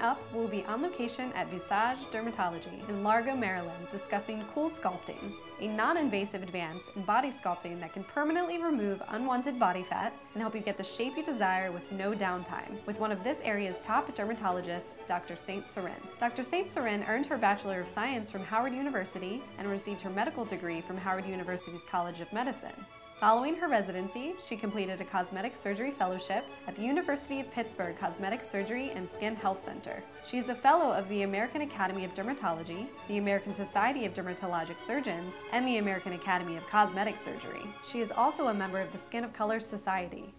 up, we'll be on location at Visage Dermatology in Largo, Maryland, discussing CoolSculpting, a non-invasive advance in body sculpting that can permanently remove unwanted body fat and help you get the shape you desire with no downtime, with one of this area's top dermatologists, Dr. St Surin. Dr. St Surin earned her Bachelor of Science from Howard University and received her medical degree from Howard University's College of Medicine. Following her residency, she completed a cosmetic surgery fellowship at the University of Pittsburgh Cosmetic Surgery and Skin Health Center. She is a fellow of the American Academy of Dermatology, the American Society of Dermatologic Surgeons, and the American Academy of Cosmetic Surgery. She is also a member of the Skin of Color Society.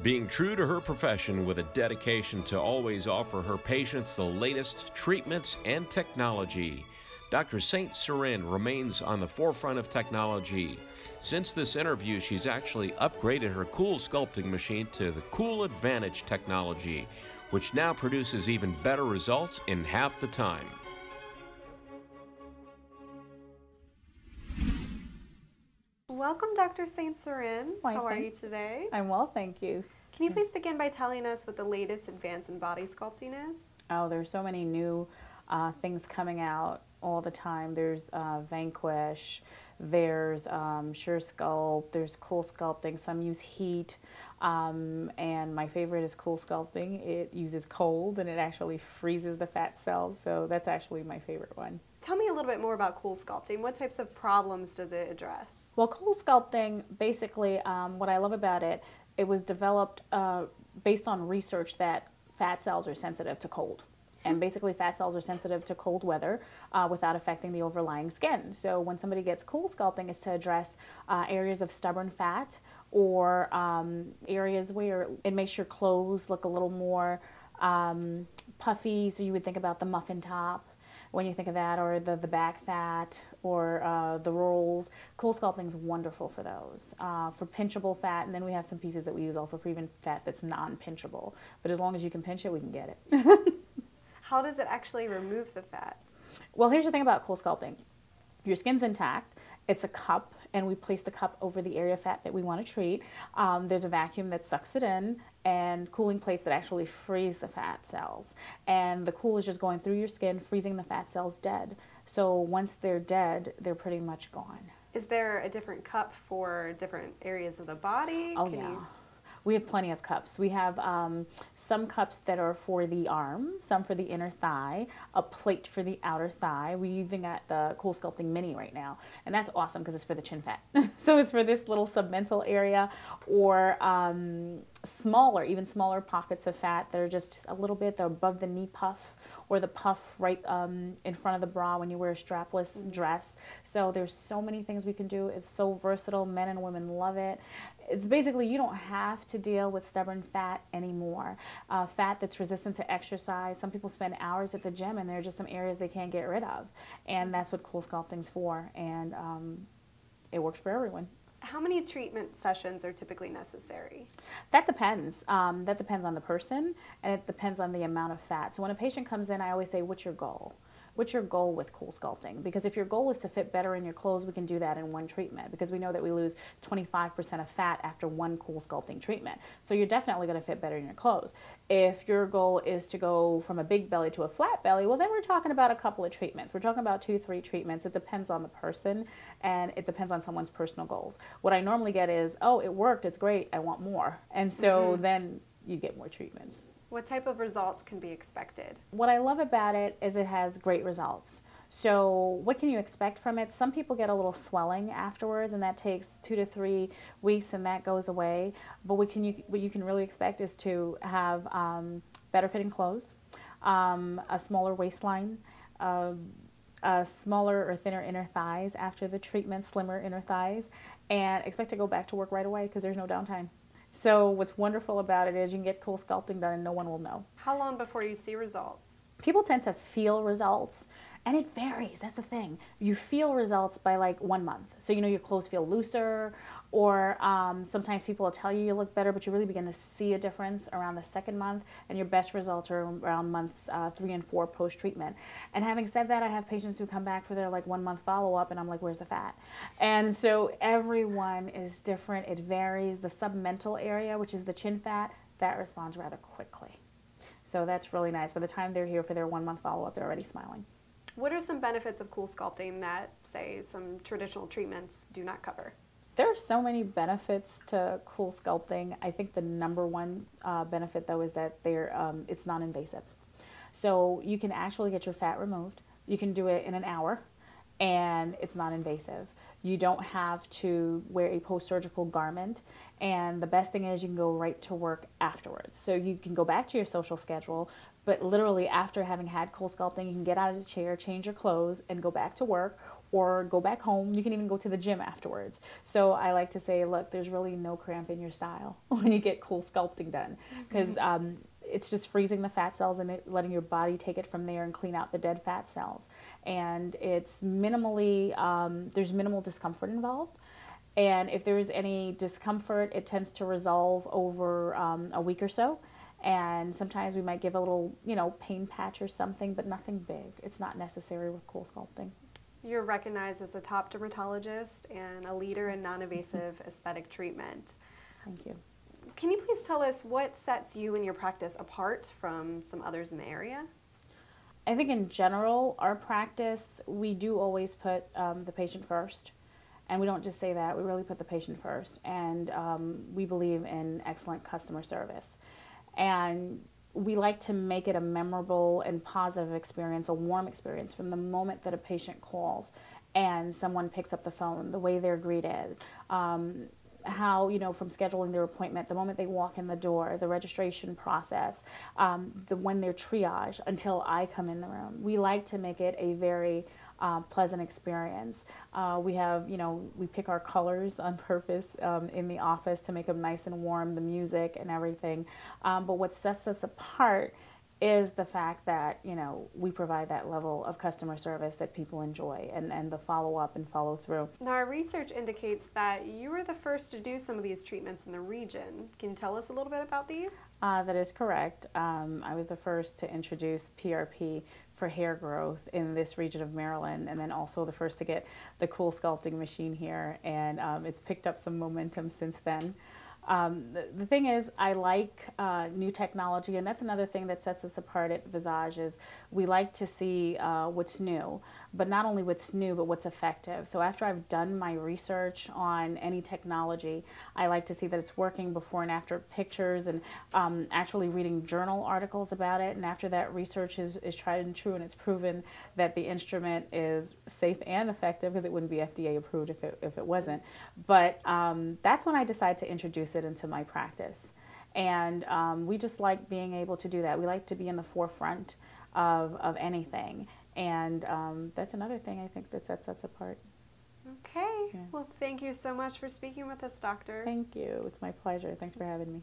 Being true to her profession with a dedication to always offer her patients the latest treatments and technology, Dr. St Surin remains on the forefront of technology. Since this interview, she's actually upgraded her CoolSculpting machine to the Cool Advantage technology, which now produces even better results in half the time. Welcome, Dr. St Surin. How are you today? I'm well, thank you. Can you please begin by telling us what the latest advance in body sculpting is? Oh, there's so many new things coming out all the time. There's Vanquish, there's SureSculpt, there's CoolSculpting. Some use heat, and my favorite is CoolSculpting. It uses cold and it actually freezes the fat cells, so that's actually my favorite one. Tell me a little bit more about CoolSculpting. What types of problems does it address? Well, CoolSculpting, basically, what I love about it, it was developed based on research that fat cells are sensitive to cold. And basically fat cells are sensitive to cold weather without affecting the overlying skin. So when somebody gets CoolSculpting, is to address areas of stubborn fat or areas where it makes your clothes look a little more puffy. So you would think about the muffin top when you think of that, or the back fat, or the rolls. CoolSculpting is wonderful for those. For pinchable fat, and then we have some pieces that we use also for even fat that's non-pinchable. But as long as you can pinch it, we can get it. How does it actually remove the fat? Well, here's the thing about CoolSculpting. Your skin's intact. It's a cup, and we place the cup over the area of fat that we want to treat. There's a vacuum that sucks it in, and cooling plates that actually freeze the fat cells. And the cool is just going through your skin, freezing the fat cells dead. So once they're dead, they're pretty much gone. Is there a different cup for different areas of the body? Oh, yeah. We have plenty of cups. We have some cups that are for the arm, some for the inner thigh, a plate for the outer thigh. We even got the CoolSculpting Mini right now, and that's awesome because it's for the chin fat. So it's for this little submental area, or smaller, even smaller pockets of fat that are just a little bit, they're above the knee puff, or the puff right in front of the bra when you wear a strapless dress. So there's so many things we can do. It's so versatile. Men and women love it. It's basically, you don't have to deal with stubborn fat anymore. Fat that's resistant to exercise. Some people spend hours at the gym and there are just some areas they can't get rid of. And that's what CoolSculpting's for. And it works for everyone. How many treatment sessions are typically necessary? That depends. That depends on the person, and it depends on the amount of fat. So when a patient comes in, I always say, what's your goal? What's your goal with CoolSculpting? Because if your goal is to fit better in your clothes, we can do that in one treatment, because we know that we lose 25% of fat after one CoolSculpting treatment. So you're definitely going to fit better in your clothes. If your goal is to go from a big belly to a flat belly, well, then we're talking about a couple of treatments. We're talking about 2-3 treatments. It depends on the person, and it depends on someone's personal goals. What I normally get is, oh, it worked, it's great, I want more. And so then you get more treatments. What type of results can be expected? What I love about it is it has great results. So what can you expect from it? Some people get a little swelling afterwards, and that takes 2 to 3 weeks, and that goes away. But what you can really expect is to have better fitting clothes, a smaller waistline, a smaller or thinner inner thighs after the treatment, slimmer inner thighs, and expect to go back to work right away because there's no downtime. So what's wonderful about it is you can get CoolSculpting done and no one will know. How long before you see results? People tend to feel results, and it varies. That's the thing. You feel results by like 1 month. So, you know, your clothes feel looser, or sometimes people will tell you you look better, but you really begin to see a difference around the 2nd month, and your best results are around months 3 and 4 post-treatment. And having said that, I have patients who come back for their like 1 month follow-up, and I'm like, where's the fat? And so everyone is different. It varies. The submental area, which is the chin fat, that responds rather quickly. So that's really nice. By the time they're here for their 1 month follow-up, they're already smiling. What are some benefits of CoolSculpting that, say, some traditional treatments do not cover? There are so many benefits to CoolSculpting. I think the number one benefit, though, is that it's non-invasive. So you can actually get your fat removed. You can do it in an hour, and it's non-invasive. You don't have to wear a post-surgical garment, and the best thing is you can go right to work afterwards. So you can go back to your social schedule, but literally after having had CoolSculpting, you can get out of the chair, change your clothes, and go back to work, or go back home. You can even go to the gym afterwards. So I like to say, look, there's really no cramp in your style when you get CoolSculpting done, because it's just freezing the fat cells and letting your body take it from there and clean out the dead fat cells. And it's minimally, there's minimal discomfort involved. And if there is any discomfort, it tends to resolve over a week or so. And sometimes we might give a little, pain patch or something, but nothing big. It's not necessary with CoolSculpting. You're recognized as a top dermatologist and a leader in non-invasive aesthetic treatment. Thank you. Can you please tell us what sets you and your practice apart from some others in the area? I think in general, our practice, we do always put the patient first. And we don't just say that, we really put the patient first. And we believe in excellent customer service. And we like to make it a memorable and positive experience, a warm experience from the moment that a patient calls and someone picks up the phone, the way they're greeted, how, from scheduling their appointment, the moment they walk in the door, the registration process, when they're triaged until I come in the room. We like to make it a very pleasant experience. We have, we pick our colors on purpose in the office to make them nice and warm, the music and everything. But what sets us apart is the fact that, we provide that level of customer service that people enjoy and the follow-up and follow-through. Now, our research indicates that you were the first to do some of these treatments in the region. Can you tell us a little bit about these? That is correct. I was the first to introduce PRP for hair growth in this region of Maryland, and then also the first to get the CoolSculpting machine here, and it's picked up some momentum since then. The thing is, I like new technology, and that's another thing that sets us apart at Visage is we like to see what's new, but not only what's new, but what's effective. So after I've done my research on any technology, I like to see that it's working before and after pictures and actually reading journal articles about it. And after that research is tried and true and it's proven that the instrument is safe and effective, because it wouldn't be FDA approved if it wasn't. But that's when I decide to introduce it into my practice. And we just like being able to do that. We like to be in the forefront of anything. And that's another thing I think that sets us apart. Okay. Yeah. Well, thank you so much for speaking with us, Doctor. Thank you. It's my pleasure. Thanks for having me.